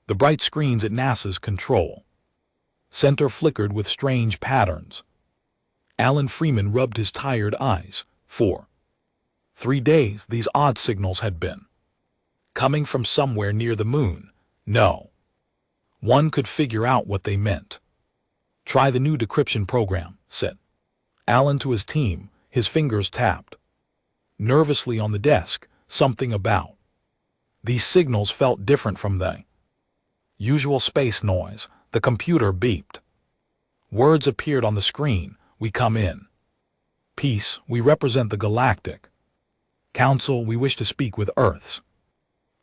The bright screens at NASA's control center flickered with strange patterns. Alan Freeman rubbed his tired eyes. For 3 days, these odd signals had been coming from somewhere near the moon. No one could figure out what they meant. "Try the new decryption program," said Alan to his team. His fingers tapped nervously on the desk. Something about these signals felt different from the usual space noise. The computer beeped. Words appeared on the screen. "We come in peace. We represent the Galactic Council. We wish to speak with Earth's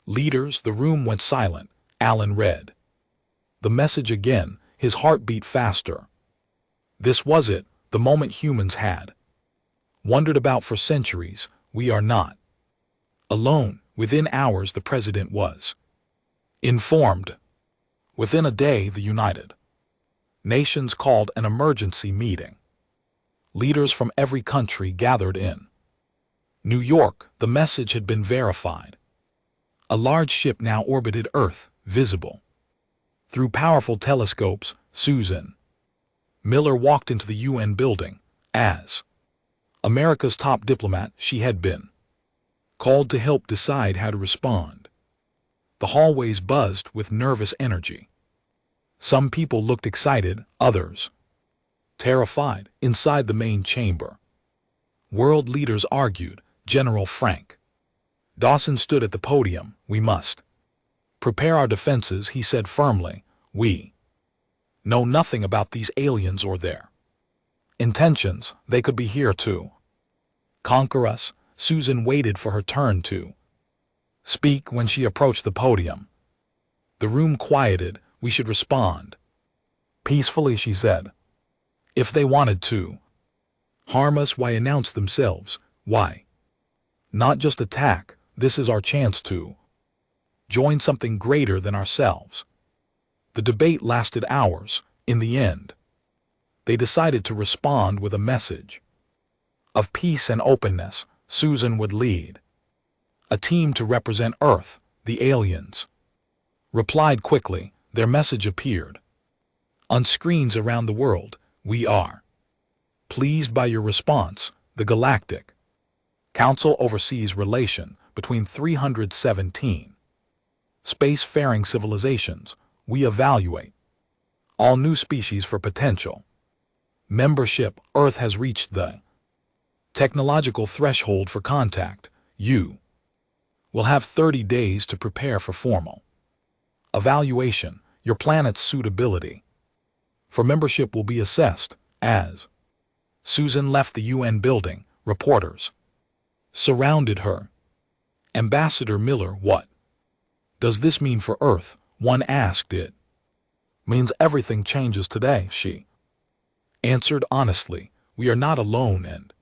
leaders." The room went silent. Alan read the message again. His heart beat faster. This was it, the moment humans had wondered about for centuries. We are not alone. Within hours, the president was informed. Within a day, the United Nations called an emergency meeting. Leaders from every country gathered in New York. The message had been verified. A large ship now orbited Earth, visible through powerful telescopes. Susan Miller walked into the UN building. As America's top diplomat, she had been called to help decide how to respond. The hallways buzzed with nervous energy. Some people looked excited, others terrified. Inside the main chamber, world leaders argued. General Frank Dawson stood at the podium. "We must prepare our defenses," he said firmly. "We know nothing about these aliens or their intentions. They could be here to conquer us." Susan waited for her turn to speak. When she approached the podium, the room quieted. "We should respond peacefully," she said. "If they wanted to harm us, why announce themselves? Why not just attack? This is our chance to join something greater than ourselves." The debate lasted hours. In the end, they decided to respond with a message of peace and openness. Susan would lead a team to represent Earth. The aliens replied quickly. Their message appeared on screens around the world. "We are pleased by your response. The Galactic Council oversees relation between 317 spacefaring civilizations. We evaluate all new species for potential membership. Earth has reached the technological threshold for contact. You will have 30 days to prepare for formal evaluation. Your planet's suitability for membership will be assessed." As Susan left the UN building, reporters surrounded her. "Ambassador Miller, what does this mean for Earth?" one asked. "It means everything changes today," she answered honestly. "We are not alone and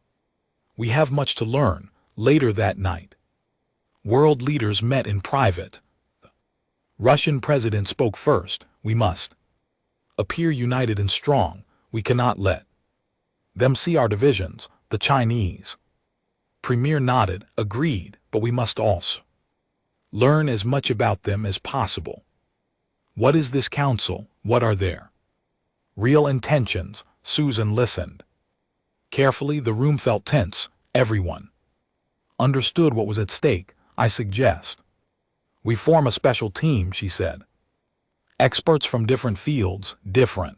we have much to learn." Later that night, world leaders met in private. The Russian president spoke first. "We must appear united and strong. We cannot let them see our divisions." The Chinese premier nodded, agreed, "But we must also learn as much about them as possible. What is this council? What are their real intentions?" Susan listened carefully. The room felt tense. Everyone understood what was at stake. "I suggest we form a special team," she said. "Experts from different fields, different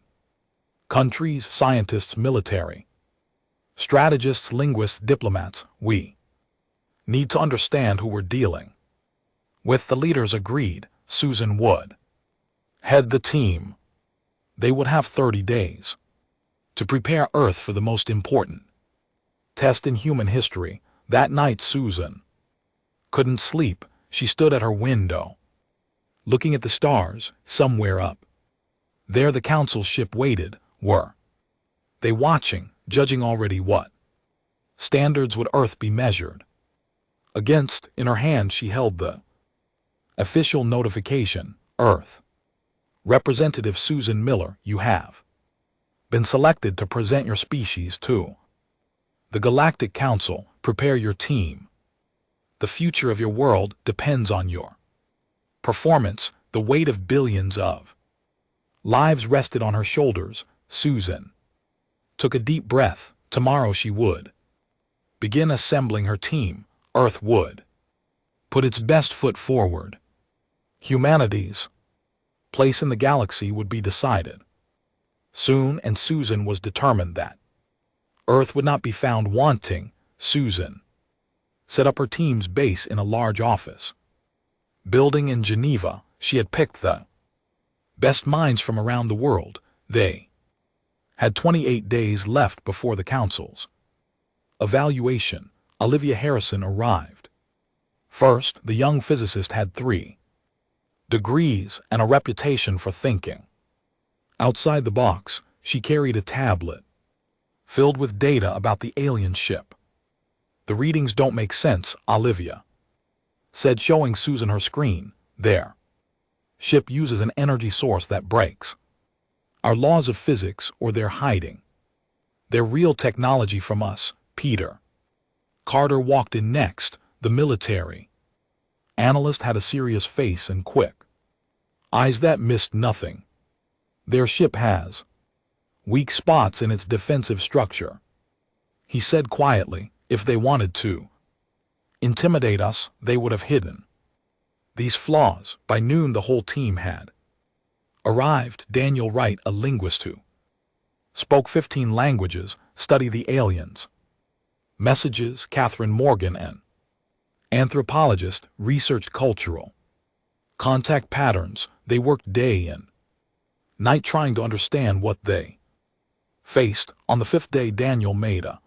countries, scientists, military strategists, linguists, diplomats. We need to understand who we're dealing with." The leaders agreed. Susan would head the team. They would have 30 days to prepare Earth for the most important test in human history. That night, Susan couldn't sleep. She stood at her window, looking at the stars. Somewhere up there, the council ship waited. Were they watching, judging already? What standards would Earth be measured against? In her hand, she held the official notification. "Earth Representative Susan Miller, you have been selected to present your species to the Galactic Council. Prepare your team. The future of your world depends on your performance." The weight of billions of lives rested on her shoulders. Susan took a deep breath. Tomorrow she would begin assembling her team. Earth would put its best foot forward. Humanity's place in the galaxy would be decided soon, and Susan was determined that Earth would not be found wanting. Susan set up her team's base in a large office building in Geneva. She had picked the best minds from around the world. They had 28 days left before the council's evaluation. Olivia Harrison arrived first. The young physicist had 3 degrees and a reputation for thinking outside the box. She carried a tablet filled with data about the alien ship. The readings don't make sense, Olivia said, showing Susan her screen. Their ship uses an energy source that breaks our laws of physics, or they're hiding their real technology from us. Peter Carter walked in next. The military analyst had a serious face and quick eyes that missed nothing. Their ship has weak spots in its defensive structure, he said quietly. If they wanted to intimidate us, they would have hidden these flaws. By noon, the whole team had arrived. Daniel Wright, a linguist who spoke 15 languages, studied the aliens' messages. Catherine Morgan, an anthropologist, researched cultural contact patterns. They worked day and night trying to understand what they faced. On the 5th day, Daniel made a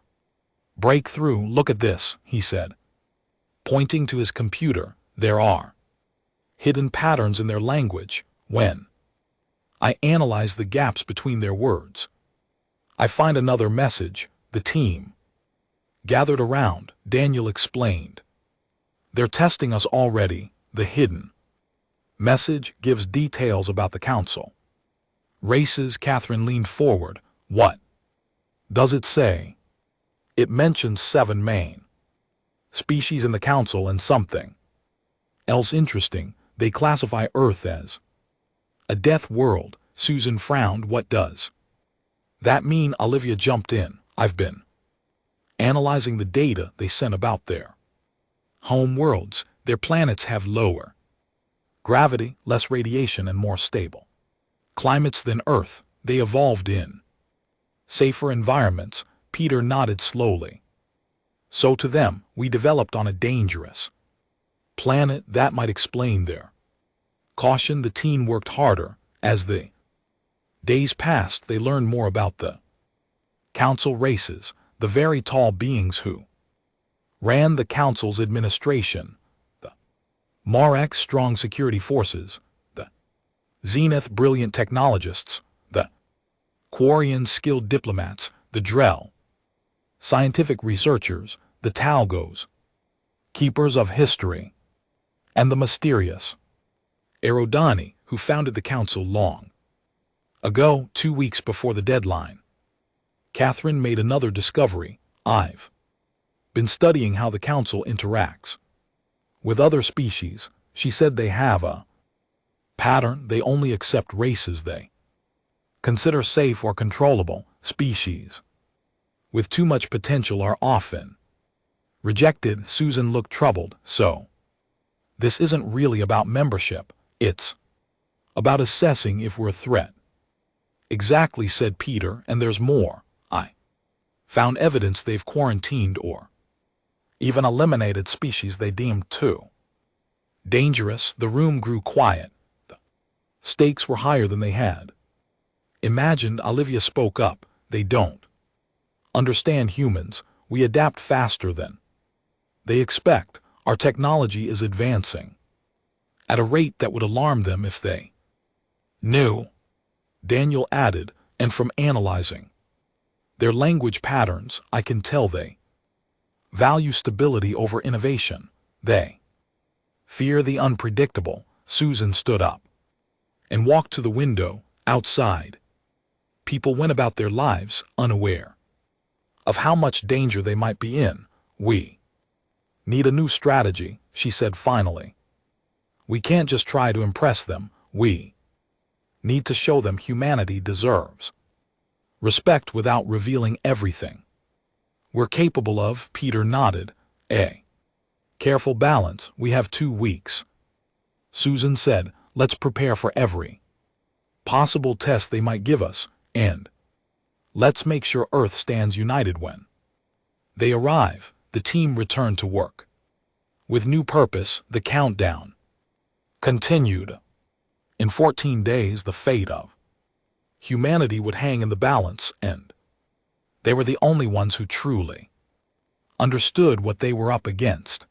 breakthrough. Look at this, he said, pointing to his computer. There are hidden patterns in their language. When I analyze the gaps between their words, I find another message. The team gathered around. Daniel explained, they're testing us already. The hidden message gives details about the council races. Catherine leaned forward. What does it say? It mentions 7 main species in the council and something else interesting. They classify Earth as a death world. Susan frowned. What does that mean? Olivia jumped in. I've been analyzing the data they sent about their home worlds. Their planets have lower gravity, less radiation, and more stable climates than Earth. They evolved in safer environments. Peter nodded slowly. So to them, we developed on a dangerous planet. That might explain their caution. The team worked harder. As the days passed, they learned more about the council races, the very tall beings who ran the council's administration, the Marek strong security forces, the Zenith brilliant technologists, the Quarian skilled diplomats, the Drell scientific researchers, the Talgos keepers of history, and the mysterious Erodani, who founded the council long ago. 2 weeks before the deadline, Catherine made another discovery. I've been studying how the council interacts with other species. She said they have a pattern. They only accept races they consider safe or controllable. Species with too much potential are often rejected. Susan looked troubled. So this isn't really about membership. It's about assessing if we're a threat. Exactly, said Peter, and there's more. I found evidence they've quarantined or even eliminated species they deemed too dangerous. The room grew quiet. The stakes were higher than they had imagined. Olivia spoke up. They don't understand humans. We adapt faster than they expect. Our technology is advancing at a rate that would alarm them if they knew. Daniel added, and from analyzing their language patterns, I can tell they value stability over innovation. They fear the unpredictable. Susan stood up and walked to the window. Outside, people went about their lives unaware of how much danger they might be in. We need a new strategy, she said finally. We can't just try to impress them. We need to show them humanity deserves respect without revealing everything we're capable of. Peter nodded. A careful balance. We have 2 weeks. Susan said, let's prepare for every possible test they might give us, and let's make sure Earth stands united when they arrive. The team returned to work. With new purpose, the countdown continued. In 14 days, the fate of humanity would hang in the balance, and they were the only ones who truly understood what they were up against.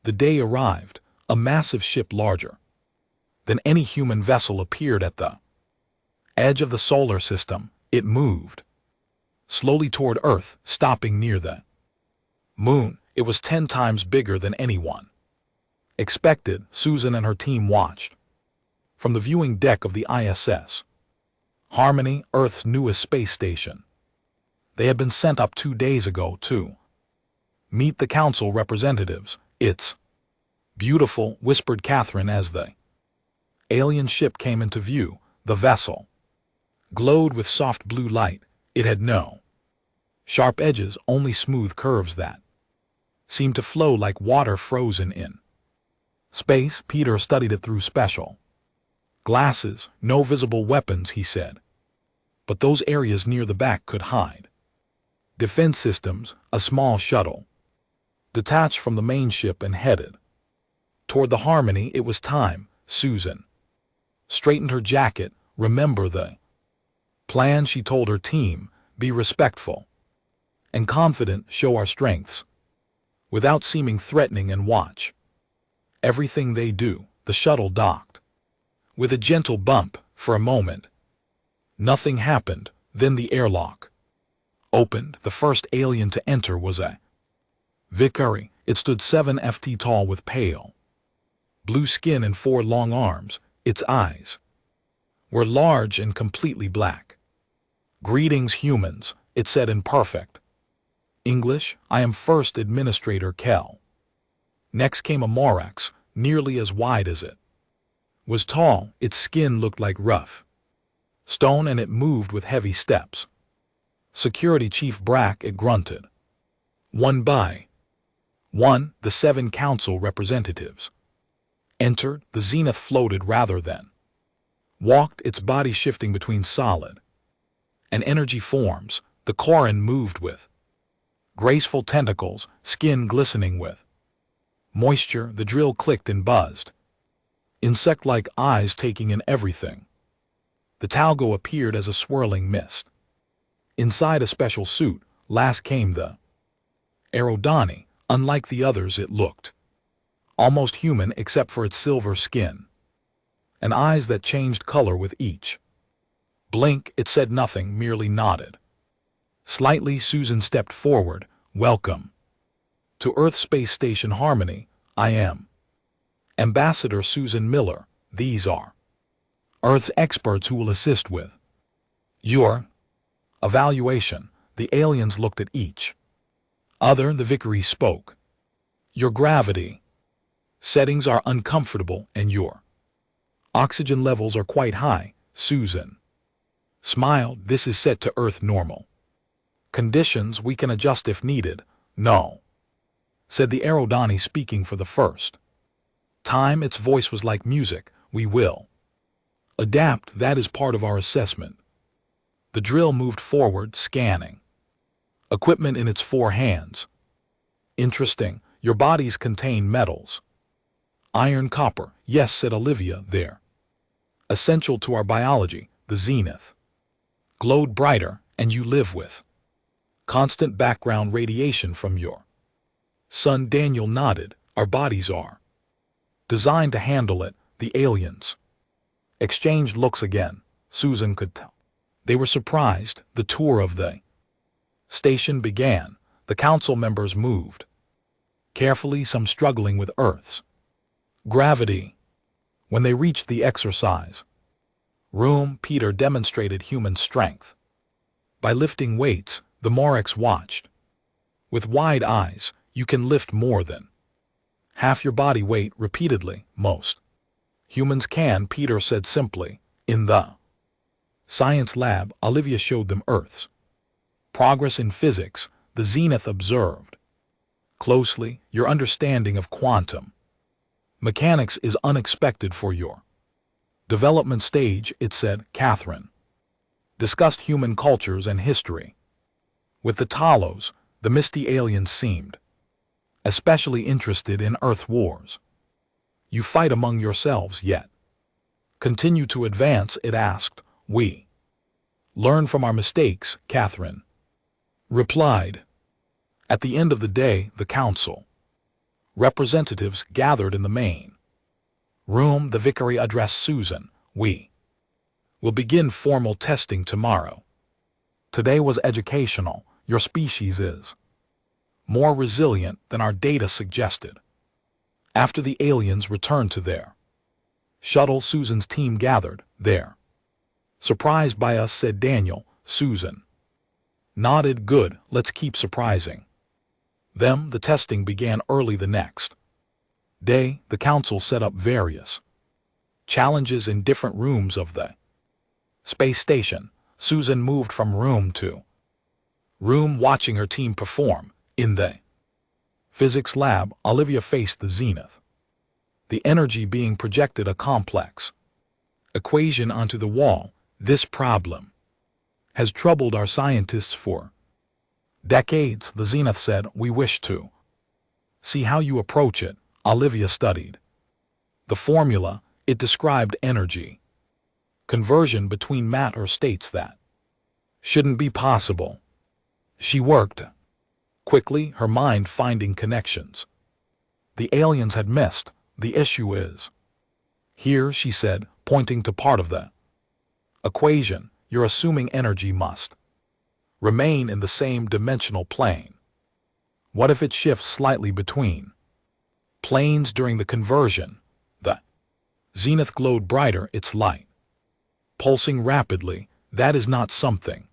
The day arrived. A massive ship larger than any human vessel appeared at the edge of the solar system. It moved slowly toward Earth, stopping near the moon. It was 10 times bigger than anyone expected. Susan and her team watched from the viewing deck of the ISS Harmony, Earth's newest space station. They had been sent up 2 days ago to meet the council representatives. It's beautiful, whispered Catherine as the alien ship came into view. The vessel glowed with soft blue light. It had no sharp edges, only smooth curves that seemed to flow like water frozen in space. Peter studied it through special glasses. No visible weapons, he said, but those areas near the back could hide defense systems. A small shuttle detached from the main ship and headed toward the Harmony. It was time. Susan straightened her jacket. Remember the plan, she told her team. Be respectful and confident, show our strengths without seeming threatening, and watch everything they do. The shuttle docked with a gentle bump. For a moment, nothing happened. Then the airlock opened. The first alien to enter was a Vicary. It stood 7 feet tall with pale blue skin and 4 long arms. Its eyes were large and completely black. Greetings, humans, it said in perfect English. I am First Administrator Kell. Next came a Morax, nearly as wide as it was tall. Its skin looked like rough stone, and it moved with heavy steps. Security Chief Brack, it grunted. One by one, the 7 council representatives entered. The Zenith floated rather than walked, its body shifting between solid and energy forms. The Koran moved with graceful tentacles, skin glistening with moisture. The drill clicked and buzzed, insect-like eyes taking in everything. The Talgo appeared as a swirling mist. Inside a special suit, last came the Aerodani. Unlike the others, it looked almost human except for its silver skin and eyes that changed color with each blink. It said nothing, merely nodded slightly. Susan stepped forward. Welcome to Earth Space Station Harmony. I am Ambassador Susan Miller. These are Earth experts who will assist with your evaluation. The aliens looked at each other. The Vicary spoke. Your gravity settings are uncomfortable and your oxygen levels are quite high. Susan smiled. This is set to Earth normal conditions. We can adjust if needed. No, said the Aerodani, speaking for the first time. Its voice was like music. We will adapt. That is part of our assessment. The drill moved forward, scanning equipment in its 4 hands. Interesting. Your bodies contain metals. Iron, copper. Yes, said Olivia. They're essential to our biology. The Zenith glowed brighter. And you live with constant background radiation from your sun. Daniel nodded. Our bodies are designed to handle it. The aliens exchanged looks again. Susan could tell they were surprised. The tour of the station began. The council members moved carefully, some struggling with Earth's gravity. When they reached the exercise room, Peter demonstrated human strength by lifting weights. The Morax watched with wide eyes. You can lift more than half your body weight repeatedly. Most Humans can, Peter said simply. In the science lab, Olivia showed them Earth's progress in physics. The Zenith observed closely. Your understanding of quantum mechanics is unexpected for your development stage, it said. Catherine discussed human cultures and history. With the Talos, the misty aliens seemed especially interested in Earth wars. You fight among yourselves yet continue to advance, it asked. We learn from our mistakes, Catherine replied. At the end of the day, the council representatives gathered in the main room. The vicar addressed Susan. We will begin formal testing tomorrow. Today was educational. Your species is more resilient than our data suggested. After the aliens returned to their shuttle, Susan's team gathered there. Surprised by us, said Daniel. Susan nodded. Good, let's keep surprising them. The testing began early the next day. The council set up various challenges in different rooms of the space station. Susan moved from room to room, watching her team perform. In the physics lab, Olivia faced the Zenith, the energy being projected a complex equation onto the wall. This problem has troubled our scientists for decades, the Zenith said. We wish to see how you approach it. Olivia studied the formula. It described energy conversion between matter states that shouldn't be possible. She worked quickly, her mind finding connections the aliens had missed. The issue is here, she said, pointing to part of the equation. You're assuming energy must remain in the same dimensional plane. What if it shifts slightly between planes during the conversion? The Zenith glowed brighter, its light pulsing rapidly. That is not something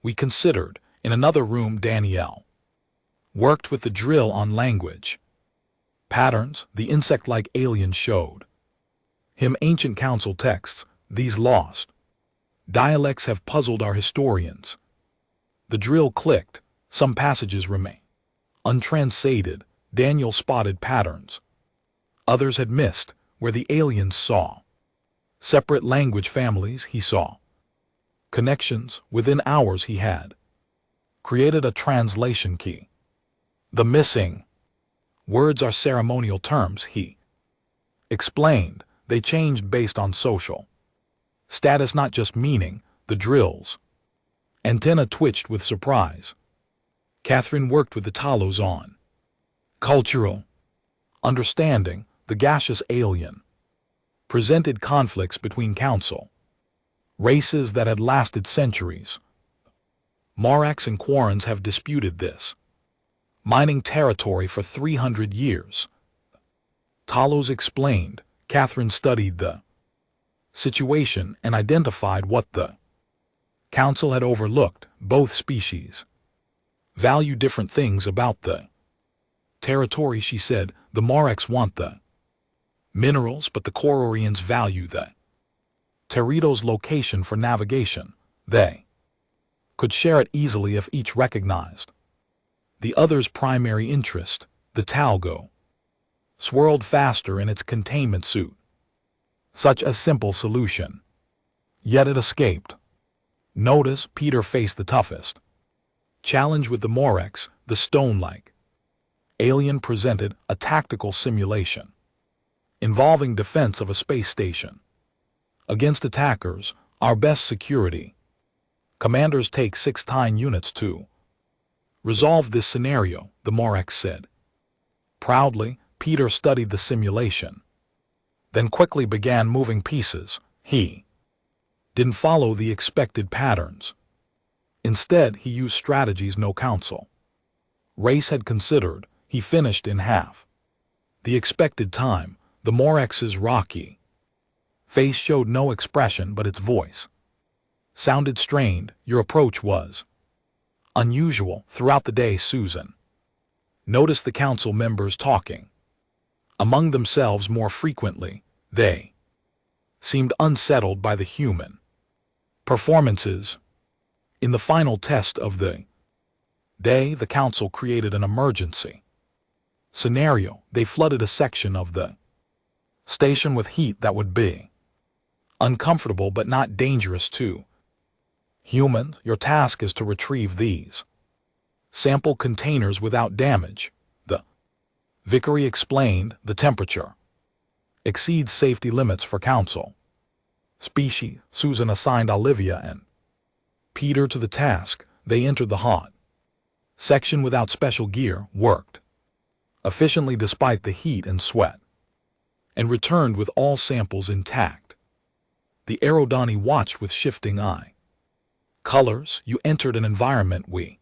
we considered. In another room, Danielle worked with the drill on language patterns. The insect-like alien showed him ancient council texts. These lost dialects have puzzled our historians. The drill clicked. Some passages remain untranslated. Daniel spotted patterns others had missed. Where the aliens saw separate language families, he saw connections. Within hours, he had created a translation key. The missing words are ceremonial terms, he explained. They changed based on social status, not just meaning. The drill's antenna twitched with surprise. Catherine worked with the Talos on cultural understanding. The gaseous alien presented conflicts between council races that had lasted centuries. Morax and Quarrens have disputed this mining territory for 300 years. Talos explained. Catherine studied the situation and identified what the council had overlooked. Both species value different things about the territory, she said. The Morax want the minerals, but the Quarrorians value the territory's location for navigation. They could share it easily if each recognized the other's primary interest. The Talgo swirled faster in its containment suit. Such a simple solution. Yet it escaped notice. Peter faced the toughest challenge with the Morax. The stone-like alien presented a tactical simulation involving defense of a space station against attackers. Our best security commanders take 6 units to resolve this scenario, the Morax said. Proudly, Peter studied the simulation, then quickly began moving pieces. He didn't follow the expected patterns. Instead, he used strategies no council race had considered. He finished in half the expected time. The Morax's rocky face showed no expression, but its voice sounded strained. Your approach was unusual. Throughout the day, Susan noticed the council members talking among themselves more frequently. They seemed unsettled by the human performances. In the final test of the day, the council created an emergency scenario. They flooded a section of the station with heat that would be uncomfortable but not dangerous to humans. Your task is to retrieve these sample containers without damage. The Vickery explained. The temperature exceeds safety limits for council species. Susan assigned Olivia and Peter to the task. They entered the hot section without special gear, worked efficiently despite the heat and sweat, and returned with all samples intact. The Aerodani watched with shifting eye. Colors. You entered an environment we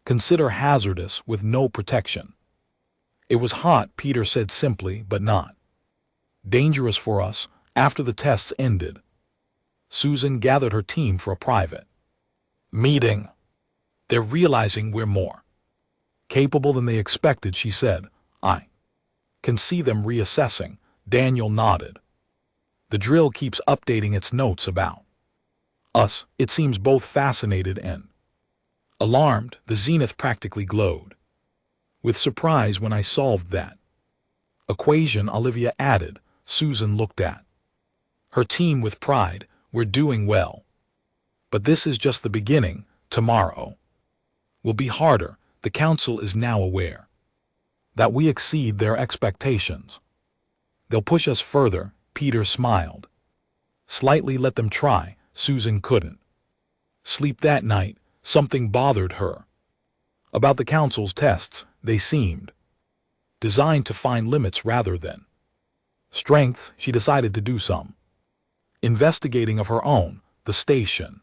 consider hazardous with no protection. It was hot, Peter said simply, but not dangerous for us. After the tests ended, Susan gathered her team for a private meeting. They're realizing we're more capable than they expected, she said. I can see them reassessing. Daniel nodded. The drill keeps updating its notes about us. It seems both fascinated and alarmed. The zenith practically glowed with surprise when I solved that equation, Olivia added. Susan looked at her team with pride. We're doing well. But this is just the beginning. Tomorrow will be harder. The council is now aware that we exceed their expectations. They'll push us further. Peter smiled slightly. Let them try. Susan couldn't sleep that night. Something bothered her about the council's tests. They seemed designed to find limits rather than strength. She decided to do some investigating of her own. The station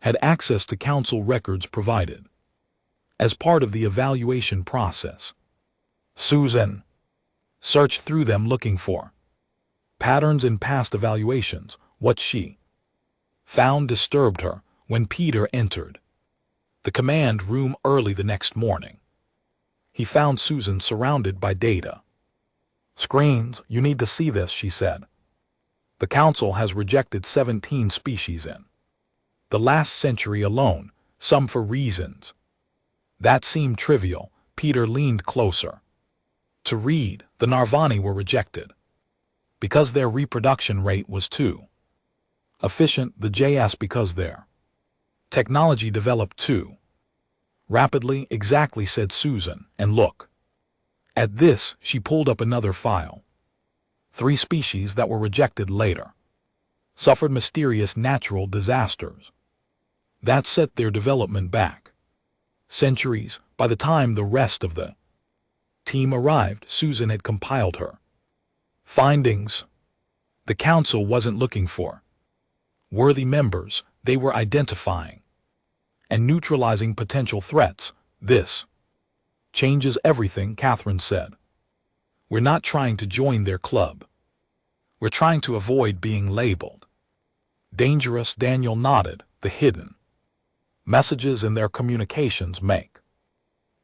had access to council records provided as part of the evaluation process. Susan searched through them looking for patterns in past evaluations. What she found disturbed her. When Peter entered the command room early the next morning, he found Susan surrounded by data screens. You need to see this, she said. The council has rejected 17 species in the last century alone, some for reasons that seemed trivial. Peter leaned closer to read. The Narvani were rejected because their reproduction rate was too efficient. The JS because their technology developed too rapidly. Exactly, said Susan. And look at this. She pulled up another file. 3 species that were rejected later suffered mysterious natural disasters that set their development back centuries. By the time the rest of the team arrived, Susan had compiled her findings. The council wasn't looking for worthy members. They were identifying and neutralizing potential threats. This changes everything, Catherine said. We're not trying to join their club. We're trying to avoid being labeled dangerous. Daniel nodded. The hidden messages in their communications make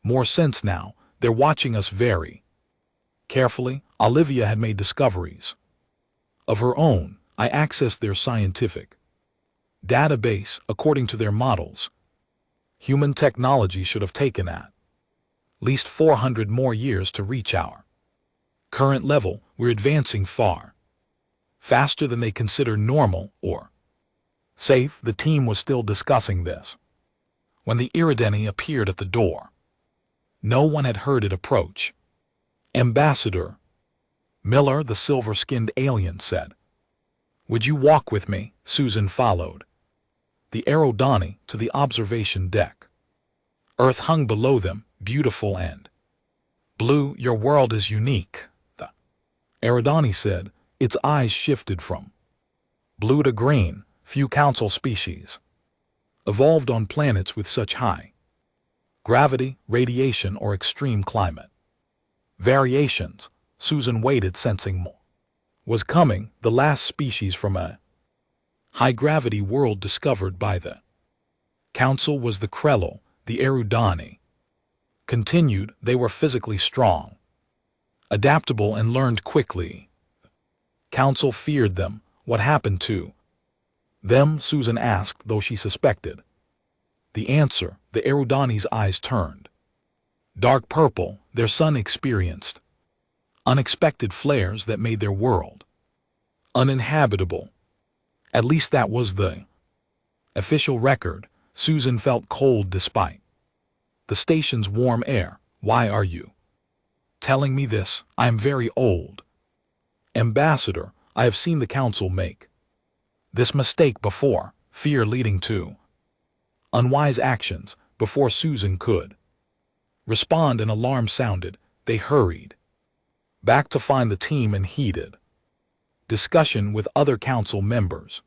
more sense now. They're watching us very carefully. Olivia had made discoveries of her own. I accessed their scientific database. According to their models, human technology should have taken at least 400 more years to reach our current level. We're advancing far faster than they consider normal or safe. The team was still discussing this when the Irideni appeared at the door. No one had heard it approach. Ambassador Miller, the silver-skinned alien, said. Would you walk with me? Susan followed the Aerodani to the observation deck. Earth hung below them, beautiful and blue. Your world is unique, the Aerodani said. Its eyes shifted from blue to green. Few council species evolved on planets with such high gravity, radiation, or extreme climate variations. Susan waited, sensing more was coming. The last species from a high-gravity world discovered by the council was the Krellel. The Erudani continued. They were physically strong, adaptable, and learned quickly. Council feared them. What happened to them? Susan asked, though she suspected the answer. The Erudani's eyes turned dark purple. Their son experienced unexpected flares that made their world uninhabitable. At least that was the official record. Susan felt cold despite the station's warm air. Why are you telling me this? I am very old. Ambassador, I have seen the council make this mistake before, fear leading to unwise actions. Before Susan could respond, an alarm sounded. They hurried back to find the team in heated discussion with other council members.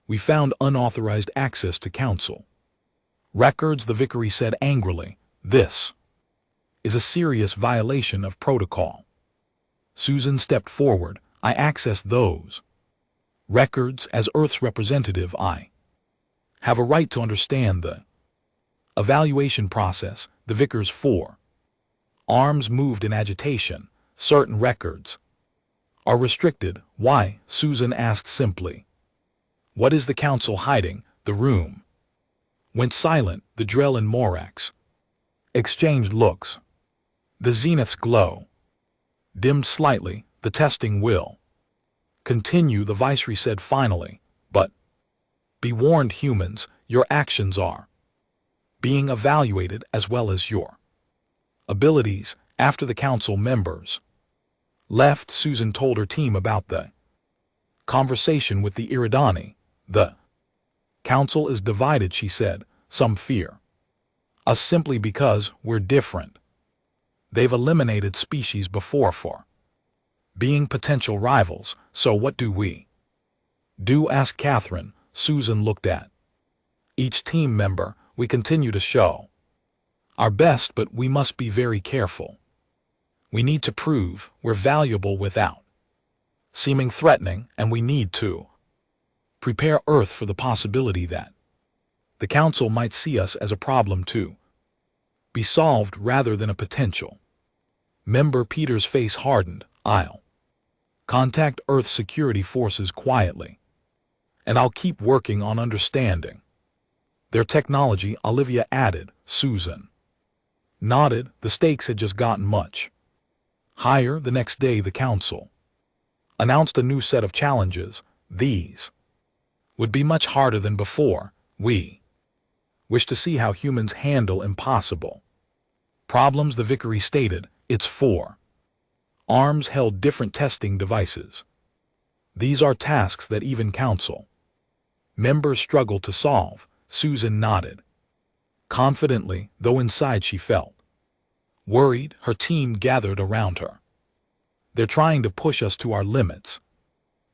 We found unauthorized access to council records, the vicar said angrily. This is a serious violation of protocol. Susan stepped forward. I accessed those records as Earth's representative. I have a right to understand the evaluation process. The vicar's four arms moved in agitation. Certain records are restricted. Why? Susan asked simply. What is the council hiding? The room went silent. The Drell and Morax exchanged looks. The zenith's glow dimmed slightly. The testing will continue, the viceroy said finally. But be warned, humans, your actions are being evaluated as well as your abilities. After the council members left, Susan told her team about the conversation with the Iridani. The council is divided, she said. Some fear us simply because we're different. They've eliminated species before for being potential rivals. So what do we do? Asked Catherine. Susan looked at each team member. We continue to show our best, but we must be very careful. We need to prove we're valuable without seeming threatening, and we need to prepare Earth for the possibility that the council might see us as a problem to be solved rather than a potential member. Peter's face hardened. I'll contact Earth security forces quietly, and I'll keep working on understanding their technology, Olivia added. Susan nodded. The stakes had just gotten much higher. The next day, the council announced a new set of challenges. These would be much harder than before. We wish to see how humans handle impossible problems, the vicar stated. Its four arms held different testing devices. These are tasks that even council members struggle to solve. Susan nodded confidently, though inside she felt worried. Her team gathered around her. They're trying to push us to our limits,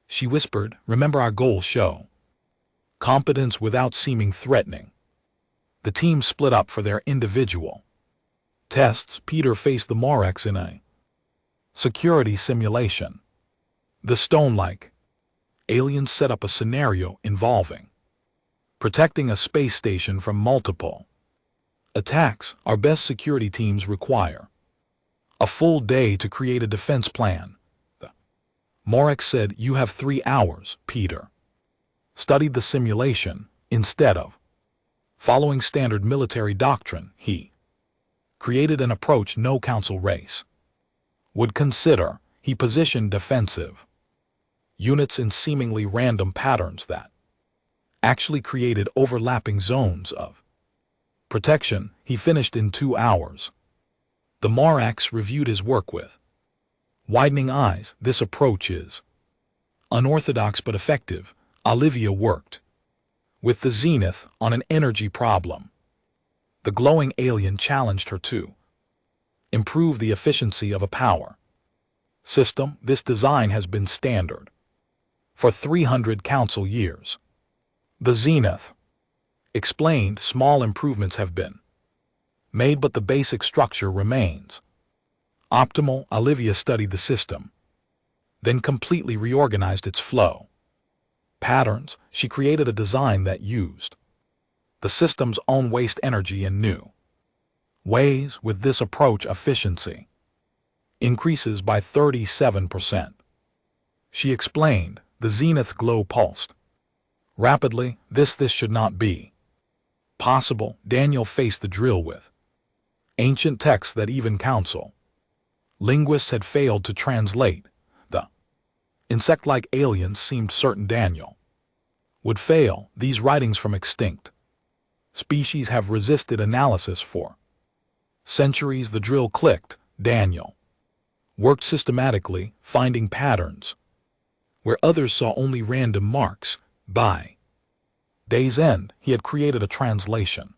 she whispered. Remember, our goals show competence without seeming threatening. The team split up for their individual tests. Peter faced the Morax in a security simulation. The stone-like aliens set up a scenario involving protecting a space station from multiple attacks. Our best security teams require a full day to create a defense plan. The Morax said. You have 3 hours. Peter studied the simulation. Instead of following standard military doctrine, he created an approach no council race would consider. He positioned defensive units in seemingly random patterns that actually created overlapping zones of protection. He finished in 2 hours. The Morax reviewed his work with widening eyes. This approach is unorthodox but effective. Olivia worked with the Zenith on an energy problem. The glowing alien challenged her to improve the efficiency of a power system. This design has been standard for 300 council years. The Zenith explained. Small improvements have been made, but the basic structure remains optimal. Olivia studied the system, then completely reorganized its flow patterns. She created a design that used the system's own waste energy in new ways. With this approach, efficiency increases by 37%. She explained. The zenith glow pulsed. Rapidly, this should not be possible. Daniel faced the drill with ancient texts that even council linguists had failed to translate. The insect-like aliens seemed certain Daniel would fail. These writings from extinct species have resisted analysis for centuries. The drill clicked. Daniel worked systematically, finding patterns where others saw only random marks. By day's end, he had created a translation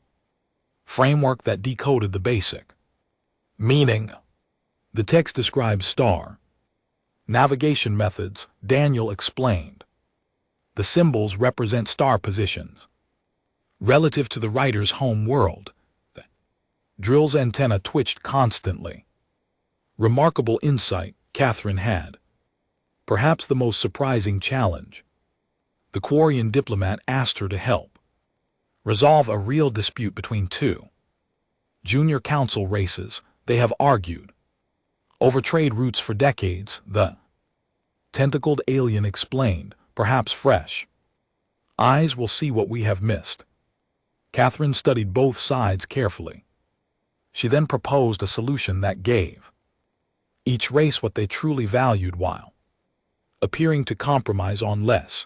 framework that decoded the basic meaning. The text describes star navigation methods. Daniel explained. The symbols represent star positions relative to the writer's home world. The drill's antenna twitched constantly. Remarkable insight. Catherine had perhaps the most surprising challenge. The Quarian diplomat asked her to help resolve a real dispute between two junior council races. They have argued over trade routes for decades, the tentacled alien explained. Perhaps fresh eyes will see what we have missed. Catherine studied both sides carefully. She then proposed a solution that gave each race what they truly valued while appearing to compromise on less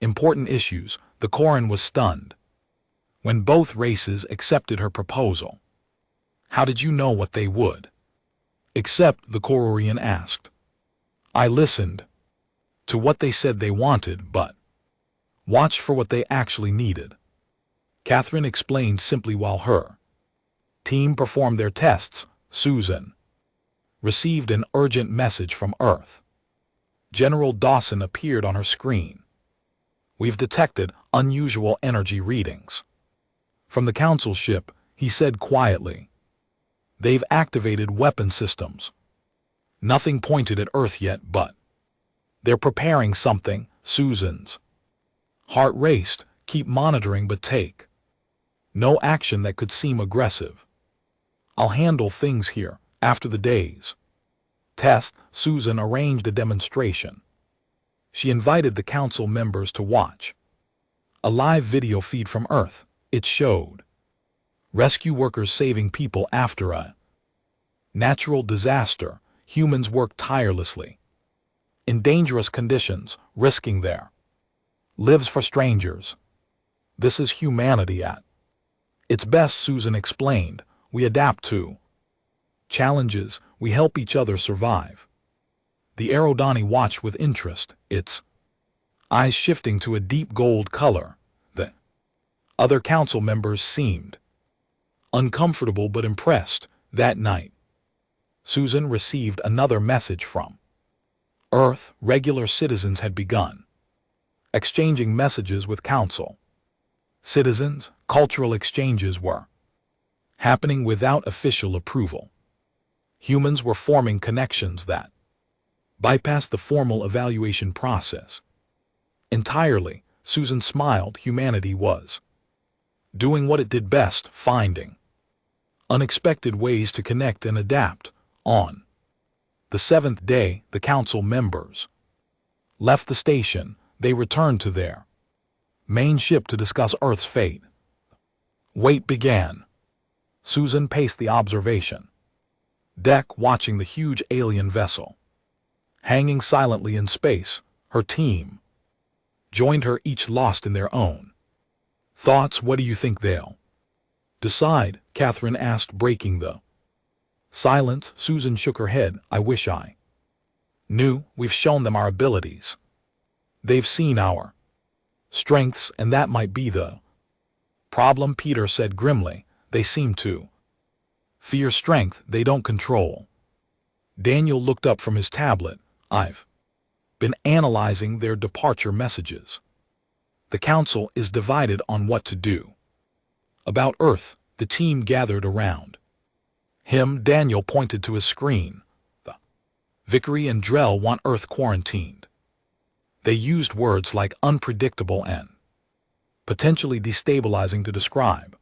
important issues. The Quarian was stunned when both races accepted her proposal. How did you know what they would accept? The Quarian asked. I listened to what they said they wanted, but watched for what they actually needed. Catherine explained simply. While her team performed their tests, Susan received an urgent message from Earth. General Dawson appeared on her screen. We've detected unusual energy readings from the council ship, he said quietly. They've activated weapon systems. Nothing pointed at Earth yet, but they're preparing something. Susan's heart raced. Keep monitoring, but take no action that could seem aggressive. I'll handle things here. After the day's test, Susan arranged a demonstration. She invited the council members to watch a live video feed from Earth. It showed rescue workers saving people after a natural disaster. Humans worked tirelessly in dangerous conditions, risking their lives for strangers. This is humanity at its best, Susan explained. We adapt to challenges, we help each other survive. The Aerodani watched with interest, its eyes shifting to a deep gold color. The other council members seemed uncomfortable but impressed. That night, Susan received another message from Earth. Regular citizens had begun exchanging messages with council citizens. Cultural exchanges were happening without official approval. Humans were forming connections that bypassed the formal evaluation process entirely. Susan smiled. Humanity was doing what it did best, finding unexpected ways to connect and adapt. On the seventh day, the council members left the station. They returned to their main ship to discuss Earth's fate. Wait began. Susan paced the observation deck, watching the huge alien vessel hanging silently in space. Her team joined her, each lost in their own thoughts. What do you think they'll decide? Catherine asked, breaking the silence. Susan shook her head. I wish I knew. We've shown them our abilities. They've seen our strengths, and that might be the problem. Peter said grimly. They seem to fear strength they don't control. Daniel looked up from his tablet. I've been analyzing their departure messages. The council is divided on what to do about Earth. The team gathered around him. Daniel pointed to his screen. The Vickery and Drell want Earth quarantined. They used words like unpredictable and potentially destabilizing to describe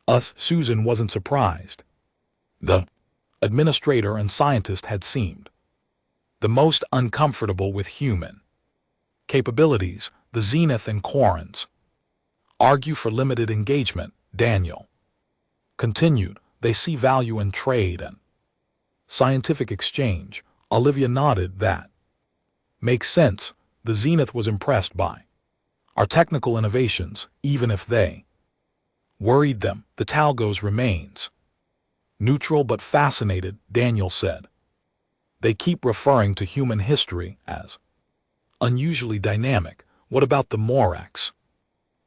us. Susan wasn't surprised. The administrator and scientist had seemed the most uncomfortable with human capabilities, the Zenith and Quarrens. Argue for limited engagement, Daniel. Continued, they see value in trade and scientific exchange. Olivia nodded. That makes sense. The Zenith was impressed by our technical innovations, even if they worried them. The Talgos remains neutral but fascinated, Daniel said. They keep referring to human history as unusually dynamic. What about the Morax?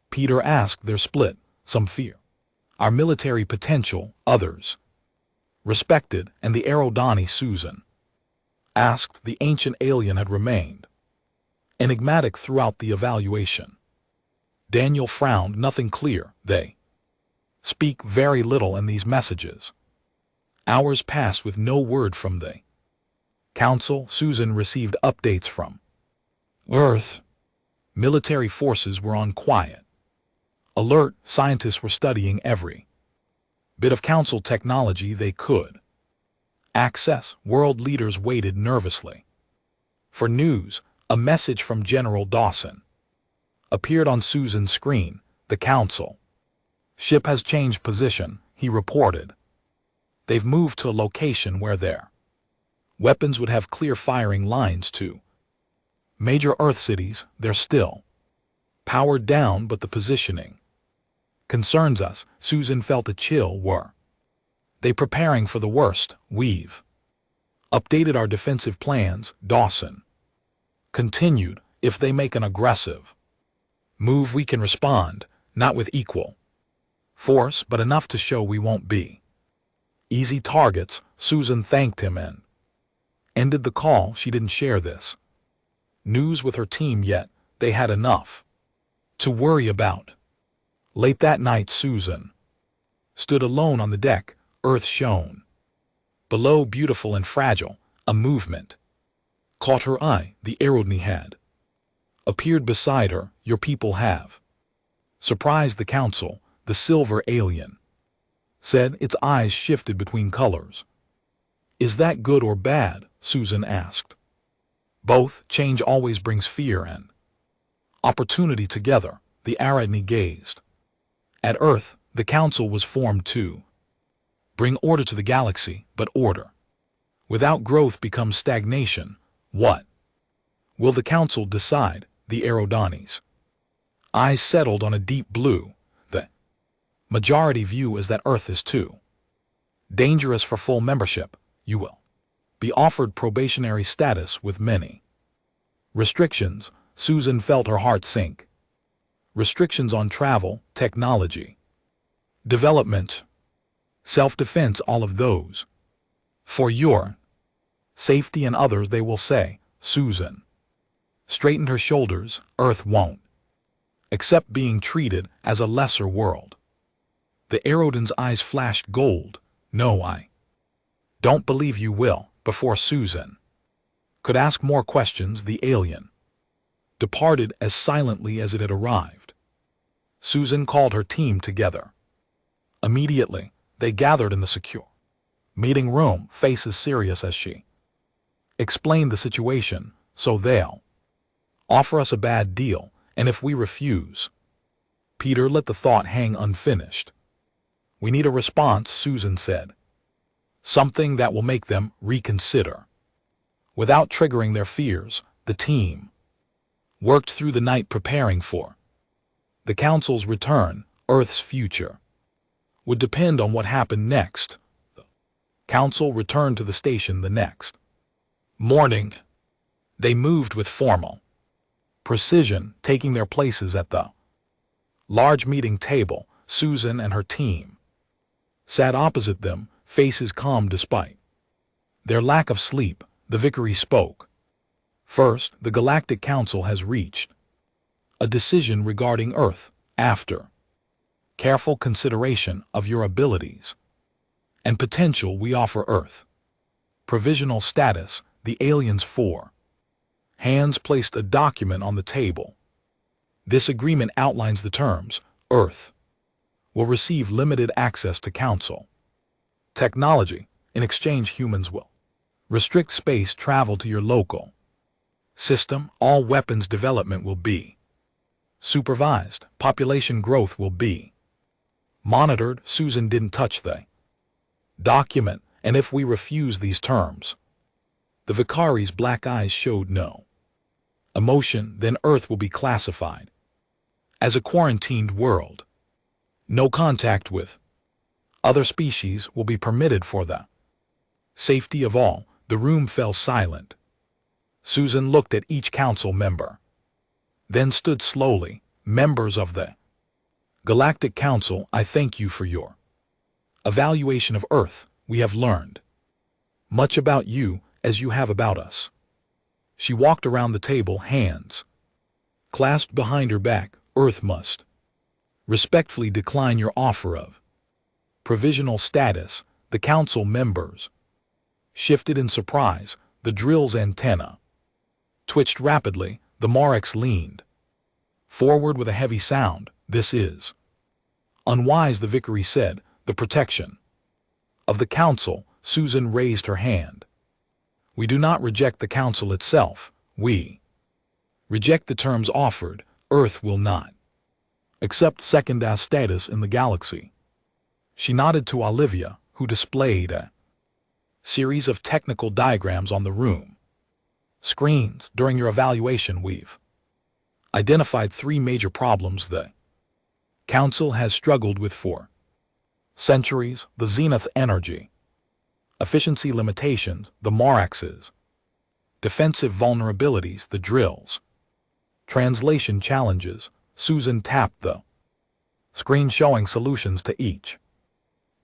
Peter asked. They're split. Some fear our military potential, others respected, and the Aerodani. Susan asked. The ancient alien had remained enigmatic throughout the evaluation. Daniel frowned. Nothing clear. They speak very little in these messages. Hours passed with no word from the Council. Susan received updates from Earth. Military forces were on quiet alert. Scientists were studying every bit of Council technology they could access. World leaders waited nervously for news. A message from General Dawson appeared on Susan's screen. The Council ship has changed position, he reported. They've moved to a location where their weapons would have clear firing lines to major Earth cities. They're still powered down, but the positioning concerns us. Susan felt a chill. Were they preparing for the worst? We've updated our defensive plans, Dawson continued. If they make an aggressive move, we can respond, not with equal force, but enough to show we won't be easy targets. Susan thanked him and ended the call. She didn't share this news with her team yet. They had enough to worry about. Late that night, Susan stood alone on the deck. Earth shone below, beautiful and fragile. A movement caught her eye. The Aerodani had appeared beside her. Your people have surprised the Council, the silver alien said. Its eyes shifted between colors. Is that good or bad? Susan asked. Both. Change always brings fear and opportunity together. The Aerodani gazed at Earth. The Council was formed to bring order to the galaxy, but order without growth becomes stagnation. What will the Council decide? The Aerodani's eyes settled on a deep blue. The majority view is that Earth is too dangerous for full membership. You will be offered probationary status with many restrictions. Susan felt her heart sink. Restrictions on travel, technology, development, self-defense, all of those for your safety and others, they will say. Susan straightened her shoulders. Earth won't accept being treated as a lesser world. The Aerodani's eyes flashed gold. No, I don't believe you will. Before Susan could ask more questions, the alien departed as silently as it had arrived. Susan called her team together. Immediately, they gathered in the secure meeting room, faces serious as she explained the situation. So they'll offer us a bad deal, and if we refuse? Peter let the thought hang unfinished. We need a response, Susan said. Something that will make them reconsider. Without triggering their fears, the team worked through the night preparing for the Council's return. Earth's future would depend on what happened next. The Council returned to the station the next morning. They moved with formal precision, taking their places at the large meeting table. Susan and her team sat opposite them, faces calm despite their lack of sleep. The Vicar spoke. First, the Galactic Council has reached a decision regarding Earth. After careful consideration of your abilities and potential, we offer Earth provisional status. The aliens' four hands placed a document on the table. This agreement outlines the terms. Earth will receive limited access to Council technology. In exchange, humans will Restrict space travel to your local system. All weapons development will be supervised. Population growth will be monitored. Susan didn't touch the document, and if we refuse these terms, the Vicari's black eyes showed no emotion, then Earth will be classified as a quarantined world. No contact with other species will be permitted for the safety of all. The room fell silent. Susan looked at each council member, then stood slowly. Members of the Galactic Council, I thank you for your evaluation of Earth. We have learned much about you as you have about us. She walked around the table, hands clasped behind her back. Earth must respectfully decline your offer of provisional status. The council members shifted in surprise. The drill's antenna twitched rapidly. The Morex leaned forward with a heavy sound. This is unwise, the Vicary said. The protection of the council. Susan raised her hand. We do not reject the council itself. We reject the terms offered. Earth will not accept second-class status in the galaxy. She nodded to Olivia, who displayed a series of technical diagrams on the room screens. During your evaluation, we've identified 3 major problems the Council has struggled with for centuries: the zenith energy efficiency limitations, the Morax's defensive vulnerabilities, the drill's translation challenges. Susan tapped the screen showing solutions to each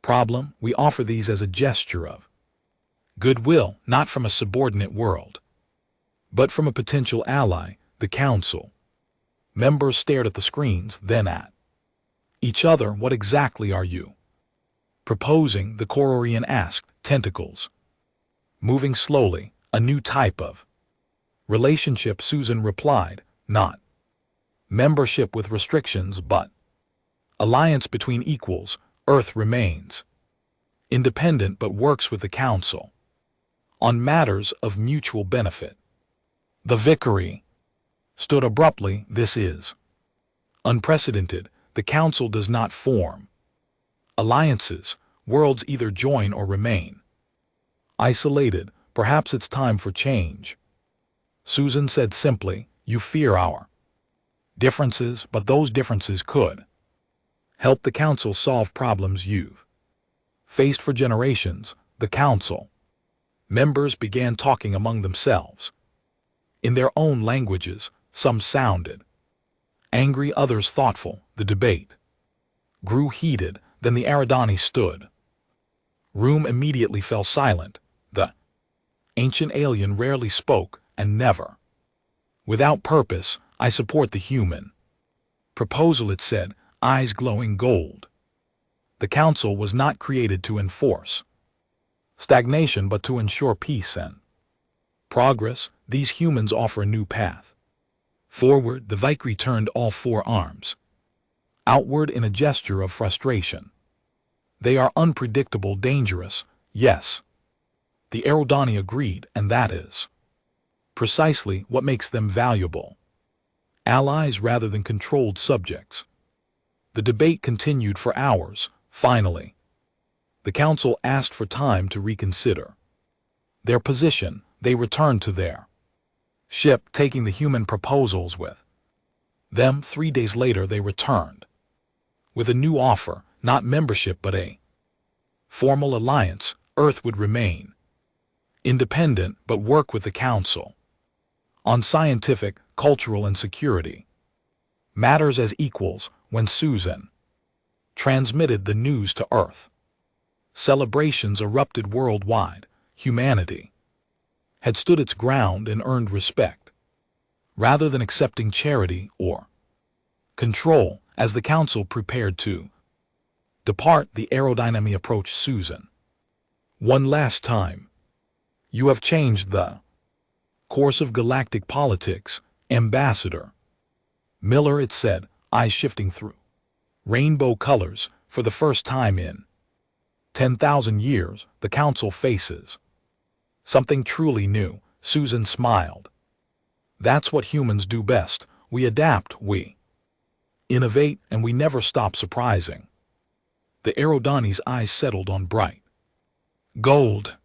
problem. We offer these as a gesture of goodwill, not from a subordinate world, but from a potential ally. The council members stared at the screens, then at each other. What exactly are you proposing? The Cororian asked. Tentacles moving slowly, a new type of relationship. Susan replied, not membership with restrictions, but alliance between equals. Earth remains independent but works with the council on matters of mutual benefit. The Vicary stood abruptly. This is unprecedented. The council does not form alliances. Worlds either join or remain isolated. Perhaps it's time for change. Susan said simply, you fear our differences, but those differences could help the council solve problems you've faced for generations. The council members began talking among themselves in their own languages. Some sounded angry, others thoughtful. The debate grew heated. Then the Aridani stood. Room immediately fell silent. The ancient alien rarely spoke, and never without purpose. I support the human proposal, it said, eyes glowing gold. The council was not created to enforce stagnation, but to ensure peace and progress. These humans offer a new path forward. The Vicary turned all 4 arms outward in a gesture of frustration. They are unpredictable, dangerous, yes. The Aerodani agreed, and that is precisely what makes them valuable allies rather than controlled subjects. The debate continued for hours. Finally, the council asked for time to reconsider their position. They returned to their ship, taking the human proposals with them. 3 days later they returned with a new offer, not membership but a formal alliance. Earth would remain independent but work with the council on scientific, cultural, and security matters as equals. When Susan transmitted the news to Earth, celebrations erupted worldwide. Humanity had stood its ground and earned respect, rather than accepting charity or control. As the council prepared to depart, the aerodynamic approached Susan. One last time. You have changed the course of galactic politics, Ambassador Miller, it said, eyes shifting through rainbow colors. For the first time in 10,000 years, the council faces Something truly new. Susan smiled. That's what humans do best. We adapt, we innovate, and we never stop surprising. The Aerodani's eyes settled on bright gold.